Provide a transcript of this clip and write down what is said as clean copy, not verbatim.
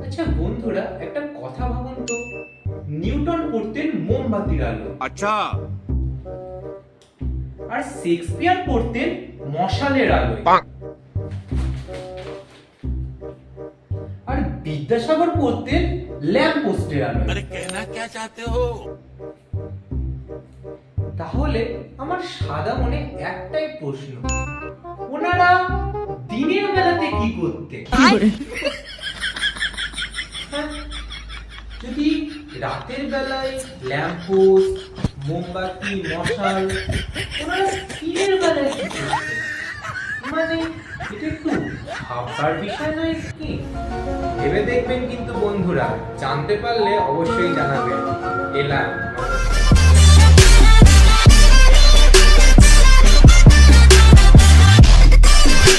আচ্ছা বন্ধুরা, একটা কথা ভাবুন তো, নিউটন পড়তেন মোমবাতির আলো, अच्छा। আর শেক্সপিয়ার পড়তেন মশালের আলোয়, আর বিদ্যাসাগর পড়তেন ল্যাম্প পোস্টের আলোয়। अरे कहना क्या चाहते हो? তাহলে আমার সাদা মনে একটাই প্রশ্ন, ওনারা দিনের বেলাতে কি করতেন? হ্যাঁ, যদি রাতের বেলায় ল্যাম্প পোস্ট, মোমবাতি, মশাল, ওনারা দিনের বেলায় কি করতেন? মানে এটা একটু ভাববার বিষয় নয় কি? ভেবে দেখবেন কিন্তু বন্ধুরা, জানতে পারলে অবশ্যই জানাবেন। এলাম।